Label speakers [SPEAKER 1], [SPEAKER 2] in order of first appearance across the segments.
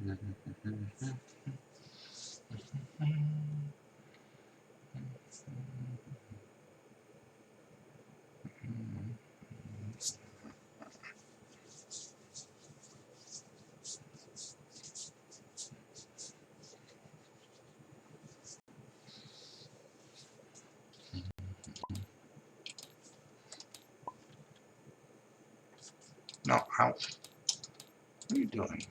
[SPEAKER 1] No, how? What are you doing?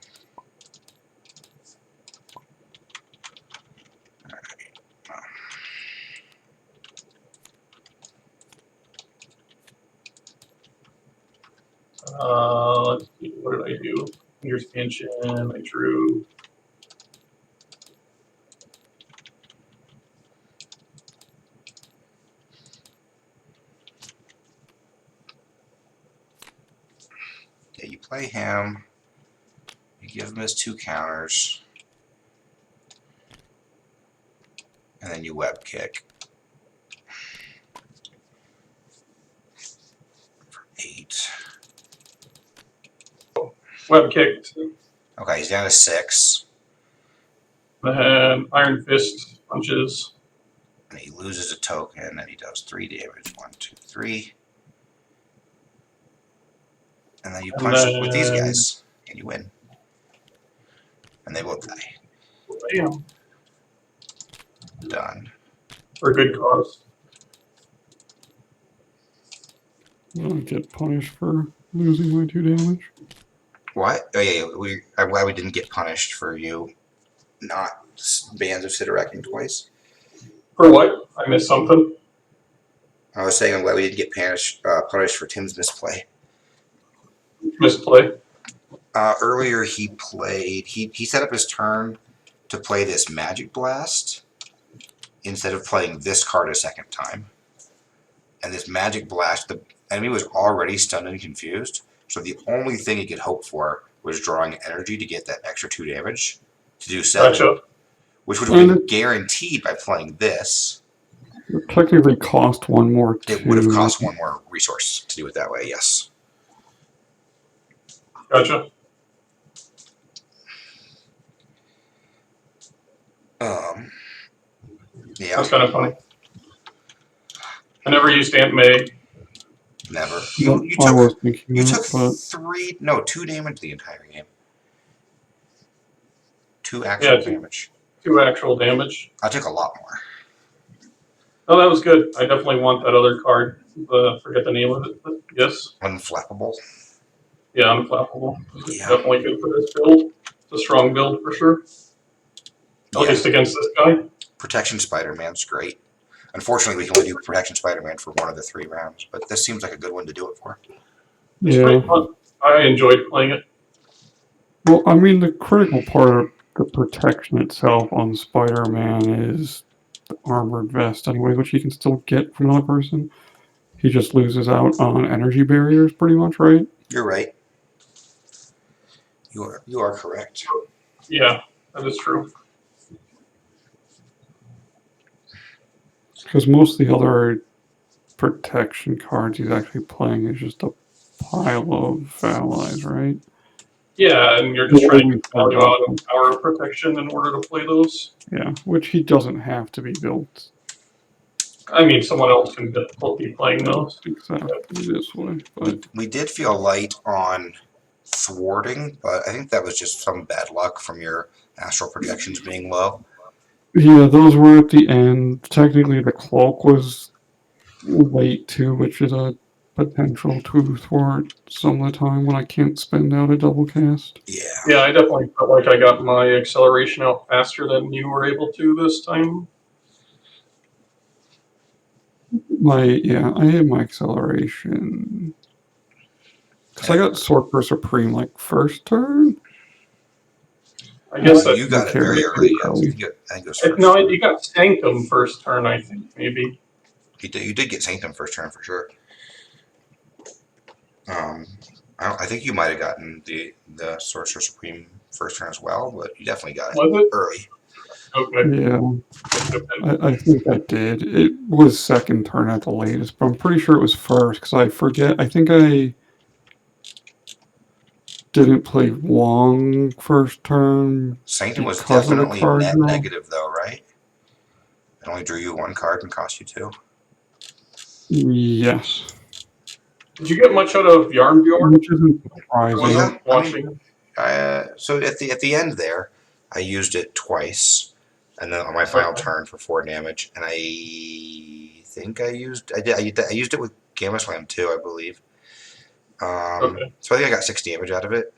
[SPEAKER 2] Let's see, what did I do? Your expansion, I drew.
[SPEAKER 1] Yeah, you play him. You give him his 2 counters. And then you web kick. For 8.
[SPEAKER 2] Web kicked.
[SPEAKER 1] Okay, he's down to 6.
[SPEAKER 2] Then Iron Fist punches.
[SPEAKER 1] And he loses a token, and he does 3 damage. 1, 2, 3. And then you punch with these guys, and you win. And they both die.
[SPEAKER 2] Bam.
[SPEAKER 1] Done.
[SPEAKER 2] For a good cause.
[SPEAKER 3] I'll get punished for losing my 2 damage.
[SPEAKER 1] What? Oh yeah, I'm glad we didn't get punished for you not Bands of Sidorak twice.
[SPEAKER 2] For what? I missed something.
[SPEAKER 1] I was saying I'm glad we didn't get punished for Tim's misplay.
[SPEAKER 2] Misplay.
[SPEAKER 1] Earlier he played, he set up his turn to play this Magic Blast instead of playing this card a second time. And this Magic Blast, the enemy was already stunned and confused, so the only thing he could hope for was drawing energy to get that extra 2 damage to do 7,
[SPEAKER 2] Gotcha.
[SPEAKER 1] which would have been guaranteed by playing this.
[SPEAKER 3] It technically cost 1 more.
[SPEAKER 1] It would have cost 1 more resource to do it that way, yes.
[SPEAKER 2] Gotcha.
[SPEAKER 1] Yeah.
[SPEAKER 2] That's kind of funny. I never used Aunt May.
[SPEAKER 1] Never.
[SPEAKER 3] You
[SPEAKER 1] took 2 damage the entire game. 2 actual damage.
[SPEAKER 2] 2 actual damage.
[SPEAKER 1] I took a lot more.
[SPEAKER 2] Oh, that was good. I definitely want that other card. Forget the name of it, but yes.
[SPEAKER 1] Unflappable.
[SPEAKER 2] Yeah, Unflappable.
[SPEAKER 1] Yeah.
[SPEAKER 2] Definitely good for this build. It's a strong build for sure. At least against this guy.
[SPEAKER 1] Protection Spider-Man's great. Unfortunately, we can only do Protection Spider-Man for 1 of the 3 rounds, but this seems like a good one to do it for.
[SPEAKER 2] It's pretty fun. I enjoyed playing it.
[SPEAKER 3] Well, I mean, the critical part of the protection itself on Spider-Man is the armored vest anyway, which he can still get from another person. He just loses out on energy barriers pretty much, right?
[SPEAKER 1] You're right. You are correct.
[SPEAKER 2] Yeah, that is true.
[SPEAKER 3] Because most of the other protection cards he's actually playing is just a pile of allies, right?
[SPEAKER 2] Yeah, and you're just trying to value out power protection in order to play those.
[SPEAKER 3] Yeah, which he doesn't have to be built.
[SPEAKER 2] I mean, someone else can be playing those.
[SPEAKER 3] Exactly this way. But
[SPEAKER 1] we did feel light on thwarting, but I think that was just some bad luck from your astral projections being low.
[SPEAKER 3] Yeah, those were at the end. Technically, the cloak was late too, which is a potential to thwart some of the time when I can't spend out a double cast.
[SPEAKER 2] Yeah, I definitely felt like I got my acceleration out faster than you were able to this time.
[SPEAKER 3] I had my acceleration. Because I got Sorcerer Supreme like first turn.
[SPEAKER 2] I guess
[SPEAKER 1] you got it very early. I think it was first.
[SPEAKER 2] No, you got Sanctum first turn, I think, maybe.
[SPEAKER 1] You did get Sanctum first turn for sure. I think you might have gotten the Sorcerer Supreme first turn as well, but you definitely got it early.
[SPEAKER 2] Okay.
[SPEAKER 3] Yeah, I think I did. It was second turn at the latest, but I'm pretty sure it was first because I forget. I think didn't play Wong first turn.
[SPEAKER 1] Sanctum was
[SPEAKER 3] Because of the
[SPEAKER 1] definitely
[SPEAKER 3] card
[SPEAKER 1] net
[SPEAKER 3] draw?
[SPEAKER 1] negative, though, right? It only drew you 1 card and cost you 2.
[SPEAKER 3] Yes.
[SPEAKER 2] Did you get much out of Yarnbjorn?
[SPEAKER 3] Which isn't
[SPEAKER 2] I
[SPEAKER 3] surprising.
[SPEAKER 1] Yeah,
[SPEAKER 2] wasn't
[SPEAKER 1] I mean-
[SPEAKER 2] watching.
[SPEAKER 1] So at the end there, I used it twice, and then on my final
[SPEAKER 2] Okay.
[SPEAKER 1] turn for 4 damage, and I think I used it with Gamma Slam too, I believe.
[SPEAKER 2] Okay.
[SPEAKER 1] So I think I got 6 damage out of it.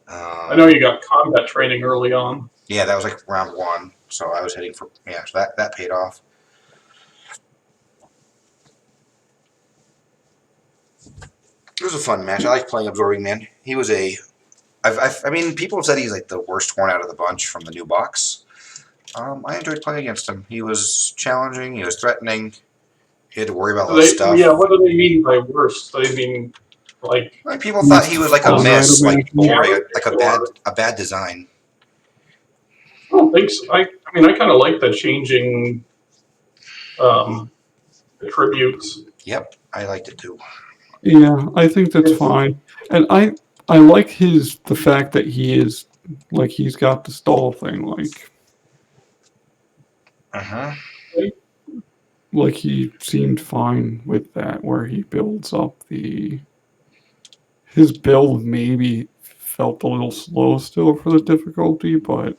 [SPEAKER 2] I know you got combat training early on.
[SPEAKER 1] Yeah, that was like round 1, so I was hitting for so that paid off. It was a fun match. I like playing Absorbing Man. He was I mean, people have said he's like the worst one out of the bunch from the new box. I enjoyed playing against him. He was challenging. He was threatening. He had to worry about less stuff.
[SPEAKER 2] Yeah, what do they mean by worst? They mean like
[SPEAKER 1] Like, people thought he was like a
[SPEAKER 3] Fun
[SPEAKER 1] mess,
[SPEAKER 3] item
[SPEAKER 1] like
[SPEAKER 3] match.
[SPEAKER 1] boring, like a bad design.
[SPEAKER 2] I don't think so. I mean, I kind of like the changing attributes.
[SPEAKER 1] Yep, I liked it too.
[SPEAKER 3] Yeah, I think that's fine. And I like the fact that he's got the stall thing, like he seemed fine with that, where he builds up his build maybe felt a little slow still for the difficulty, but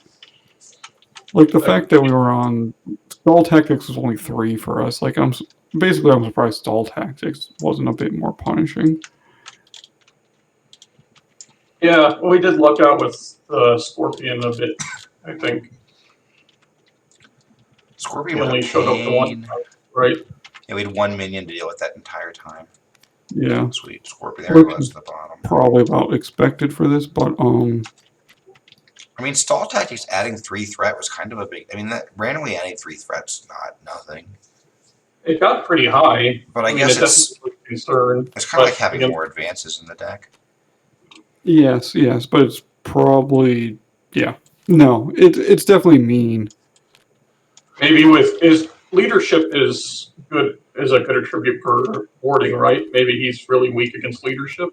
[SPEAKER 3] like the fact that we were on stall tactics was only 3 for us. Like I'm surprised stall tactics wasn't a bit more punishing.
[SPEAKER 2] Yeah, we did luck out with Scorpion a bit, I think.
[SPEAKER 1] Scorpion
[SPEAKER 2] He only
[SPEAKER 1] was a
[SPEAKER 2] showed up the one
[SPEAKER 1] pain.
[SPEAKER 2] time, right?
[SPEAKER 1] Yeah, we had 1 minion to deal with that entire time.
[SPEAKER 3] Yeah,
[SPEAKER 1] Sweet Scorpion, there he
[SPEAKER 3] Which
[SPEAKER 1] was
[SPEAKER 3] is
[SPEAKER 1] at the bottom.
[SPEAKER 3] probably about expected for this, but
[SPEAKER 1] I mean, stall tactics adding 3 threat was kind of a big. I mean, that randomly adding 3 threats not nothing.
[SPEAKER 2] It got pretty high.
[SPEAKER 1] But I
[SPEAKER 2] mean,
[SPEAKER 1] guess
[SPEAKER 2] it definitely was a concern.
[SPEAKER 1] it's kind of
[SPEAKER 2] but
[SPEAKER 1] like having
[SPEAKER 2] again,
[SPEAKER 1] more advances in the deck.
[SPEAKER 3] yes, but it's probably no, it's definitely mean.
[SPEAKER 2] maybe with his leadership is a good attribute for warding, right? Maybe he's really weak against leadership.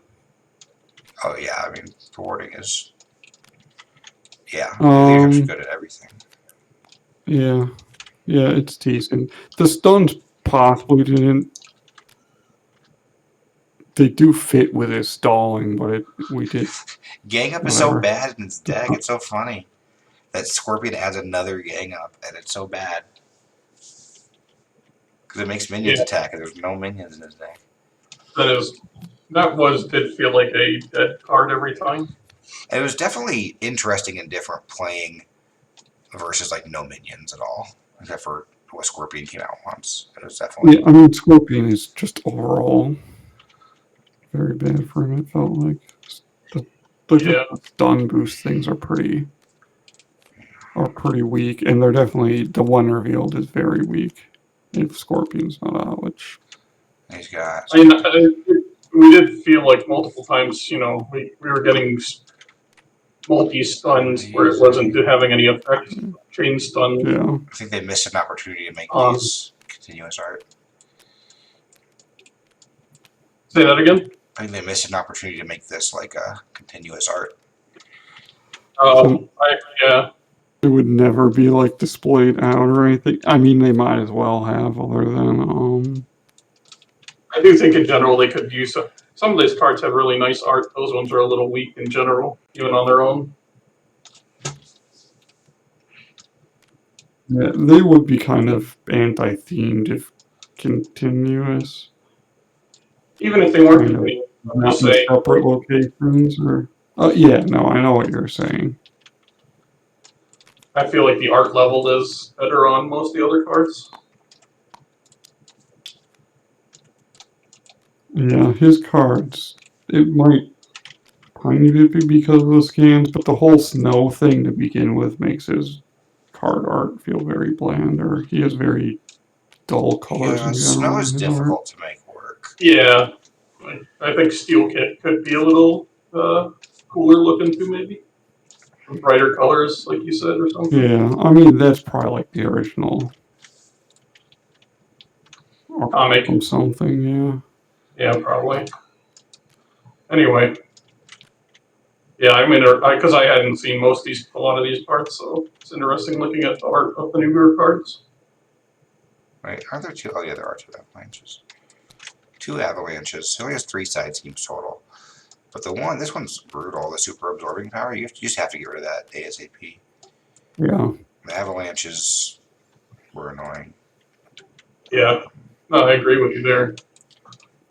[SPEAKER 1] Oh yeah, I mean, thwarting is. Yeah,
[SPEAKER 3] Um,
[SPEAKER 1] leadership's good at everything.
[SPEAKER 3] Yeah, it's decent. The stuns possibly didn't. They do fit with his stalling, but we did.
[SPEAKER 1] Gang up is so
[SPEAKER 3] Whatever.
[SPEAKER 1] bad in its deck. It's so funny that Scorpion adds another gang up, and it's so bad because it makes minions attack, and there's no minions in his deck.
[SPEAKER 2] Did feel like a dead card every time.
[SPEAKER 1] And it was definitely interesting and different playing versus like no minions at all, except for what Scorpion came out once. It was definitely.
[SPEAKER 3] Yeah, I mean, Scorpion is just overall very bad for him. It felt like the stun boost things are pretty weak, and they're definitely the one revealed is very weak. If Scorpion's not out, which
[SPEAKER 1] He's got.
[SPEAKER 2] I mean, we did feel like multiple times, we were getting multi-stuns where it wasn't having any effect. Chain stun.
[SPEAKER 3] yeah.
[SPEAKER 1] I think they missed an opportunity to make these continuous art.
[SPEAKER 2] Say that again?
[SPEAKER 1] I think they missed an opportunity to make this like a continuous art.
[SPEAKER 2] Yeah.
[SPEAKER 3] It would never be like displayed out or anything. I mean, they might as well have, other than
[SPEAKER 2] I do think in general they could use some of these cards have really nice art. Those ones are a little weak in general, even on their own.
[SPEAKER 3] Yeah, they would be kind of anti-themed if continuous.
[SPEAKER 2] Even if they weren't,
[SPEAKER 3] Kind of
[SPEAKER 2] I'm
[SPEAKER 3] not
[SPEAKER 2] just
[SPEAKER 3] in
[SPEAKER 2] saying.
[SPEAKER 3] separate locations or. Yeah, no, I know what you're saying.
[SPEAKER 2] I feel like the art level is better on most of the other cards.
[SPEAKER 3] Yeah, his cards. It might tiny bit be because of the scans, but the whole snow thing to begin with makes his card art feel very bland, or he has very dull colors
[SPEAKER 1] Yeah,
[SPEAKER 3] in general.
[SPEAKER 1] snow is
[SPEAKER 3] in his art.
[SPEAKER 1] difficult to make work.
[SPEAKER 2] Yeah, I think Steel Kit could be a little cooler looking too, maybe. Brighter colors, like you said, or something.
[SPEAKER 3] Yeah, I mean that's probably like the original
[SPEAKER 2] Comic.
[SPEAKER 3] from something. Yeah.
[SPEAKER 2] Yeah, probably. Anyway, Yeah, I mean, because I hadn't seen a lot of these parts, so it's interesting looking at the art of the newer cards.
[SPEAKER 1] Right? Are there two? Oh yeah, there are two avalanches. Two avalanches. He only has 3 side schemes total. But this one's brutal. The super absorbing power. You just have to get rid of that ASAP.
[SPEAKER 3] Yeah.
[SPEAKER 1] The avalanches were annoying.
[SPEAKER 2] Yeah, no, I agree with you there.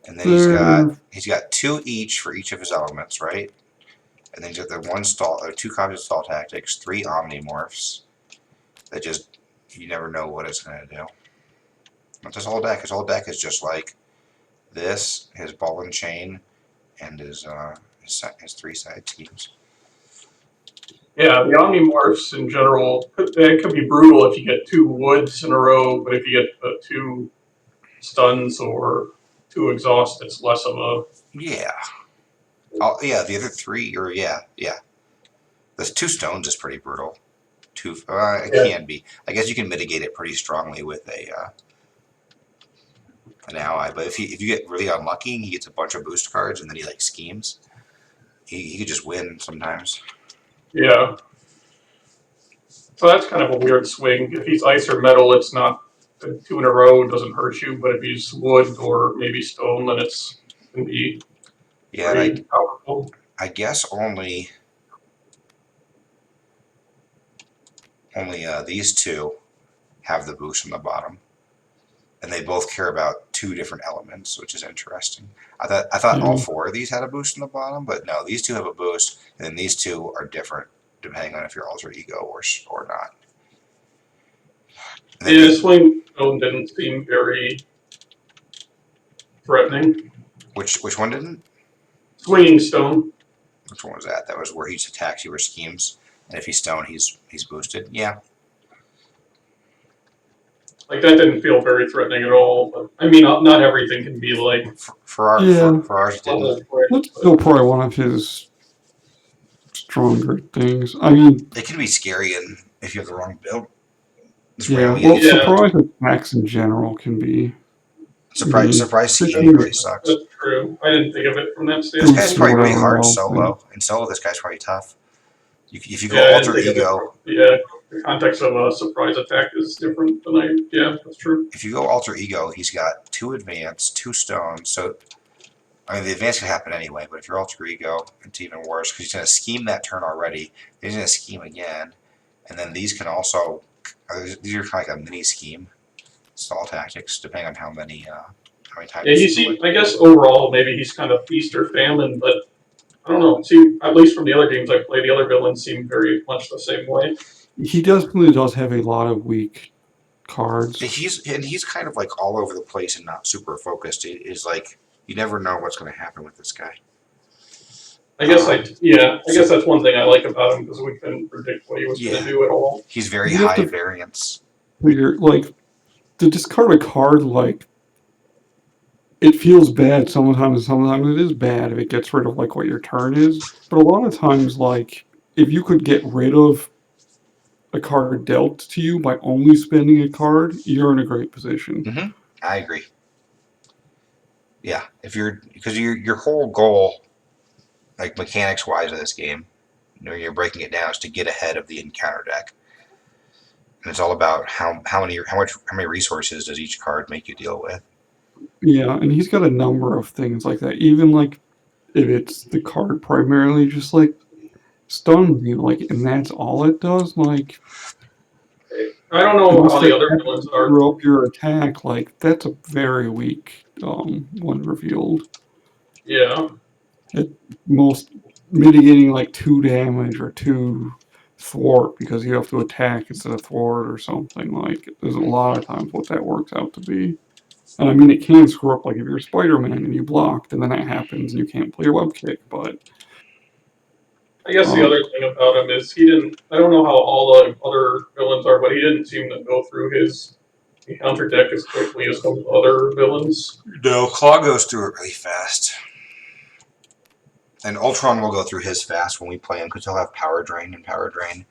[SPEAKER 1] And then
[SPEAKER 3] They're,
[SPEAKER 1] he's got 2 each for each of his elements, right? And then he's got the 2 copies of stall tactics, 3 omnimorphs that just you never know what it's gonna do. That's his whole deck. His whole deck is just like this, his ball and chain, and his 3 side schemes.
[SPEAKER 2] Yeah, the Omnimorphs in general, it could be brutal if you get 2 woods in a row, but if you get 2 stuns or 2 exhaust, it's less of a.
[SPEAKER 1] Yeah. Oh, yeah, the other 3, or yeah. The 2 stones is pretty brutal. It can be. I guess you can mitigate it pretty strongly with an ally, but if you get really unlucky, he gets a bunch of boost cards, and then he like schemes. He could just win sometimes.
[SPEAKER 2] Yeah. So that's kind of a weird swing. If he's ice or metal, it's not 2 in a row doesn't hurt you, but if he's wood or maybe stone, then it's can be pretty powerful.
[SPEAKER 1] I guess only these 2 have the boost on the bottom, and they both care about 2 different elements, which is interesting. I thought all 4 of these had a boost on the bottom, but no, these 2 have a boost, and then these 2 are different depending on if you're alter ego or not.
[SPEAKER 2] Yeah, swing stone didn't seem very threatening.
[SPEAKER 1] Which one didn't?
[SPEAKER 2] Swinging stone.
[SPEAKER 1] Which one was that? That was where he attacks you or schemes, and if he's stone, he's boosted. Yeah.
[SPEAKER 2] Like that didn't feel very threatening at all. But I mean, not everything can be like.
[SPEAKER 1] For ours, it didn't.
[SPEAKER 3] That's still probably one of his stronger things. I mean,
[SPEAKER 1] It can be scary, and if you have the wrong build.
[SPEAKER 3] Surprise attacks in general can be.
[SPEAKER 1] Surprise CE really sucks.
[SPEAKER 2] That's true. I didn't think of it from that
[SPEAKER 1] This
[SPEAKER 2] standpoint.
[SPEAKER 1] guy's probably really hard solo. In solo, this guy's probably tough. If you go alter ego.
[SPEAKER 2] Yeah, the context of a surprise attack is different than yeah, that's true.
[SPEAKER 1] If you go alter ego, he's got 2 advance, 2 stones. So, I mean, the advance can happen anyway, but if you're alter ego, it's even worse because he's going to scheme that turn already. Then he's going to scheme again. And then these can also, these are kind of like a mini scheme. Stall tactics, depending on how many times.
[SPEAKER 2] Yeah, I guess overall, maybe he's kind of feast or famine, but I don't know. See, at least from the other games I played, the other villains seem very much the same way.
[SPEAKER 3] He definitely does have a lot of weak cards.
[SPEAKER 1] He's kind of like all over the place and not super focused. It is like you never know what's going to happen with this guy.
[SPEAKER 2] I guess that's one thing I like about him because we couldn't predict what he was going to do at all.
[SPEAKER 1] He's very high variance.
[SPEAKER 3] You're like to discard a card like. It feels bad sometimes it is bad if it gets rid of like what your turn is. But a lot of times, like if you could get rid of a card dealt to you by only spending a card, you're in a great position.
[SPEAKER 1] Mm-hmm. I agree. Yeah, because your whole goal, like mechanics wise of this game, you're breaking it down is to get ahead of the encounter deck, and it's all about how many resources does each card make you deal with.
[SPEAKER 3] Yeah, and he's got a number of things like that. Even like if it's the card primarily just like stuns you, like, and that's all it does. Like,
[SPEAKER 2] I don't know how the other villains are.
[SPEAKER 3] Screw up your attack. Like that's a very weak one revealed.
[SPEAKER 2] Yeah.
[SPEAKER 3] At most mitigating like 2 damage or 2 thwart because you have to attack instead of thwart or something. Like there's a lot of times what that works out to be. And I mean, it can screw up, like if you're Spider-Man and you blocked, and then that happens and you can't play your web kick, but...
[SPEAKER 2] I guess the other thing about him is he didn't... I don't know how all the other villains are, but he didn't seem to go through his encounter deck as quickly as some other villains.
[SPEAKER 1] No, Claw goes through it really fast. And Ultron will go through his fast when we play him, because he'll have Power Drain, and Power Drain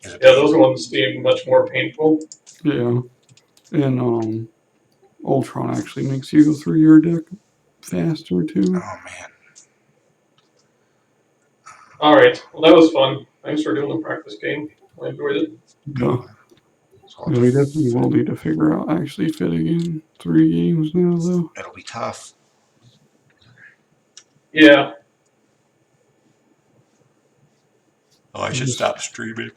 [SPEAKER 2] Yeah, those ones seem much more painful.
[SPEAKER 3] Yeah. And, Ultron actually makes you go through your deck faster, too.
[SPEAKER 1] Oh, man.
[SPEAKER 2] All right. Well, that was fun. Thanks for doing the practice game. I enjoyed it.
[SPEAKER 3] Yeah.
[SPEAKER 1] So I'll
[SPEAKER 3] Yeah, we definitely will need to figure out actually fitting in 3 games now, though.
[SPEAKER 1] it'll be tough.
[SPEAKER 2] Yeah.
[SPEAKER 1] Oh, I should
[SPEAKER 3] Just-
[SPEAKER 1] stop streaming.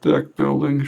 [SPEAKER 3] Deck building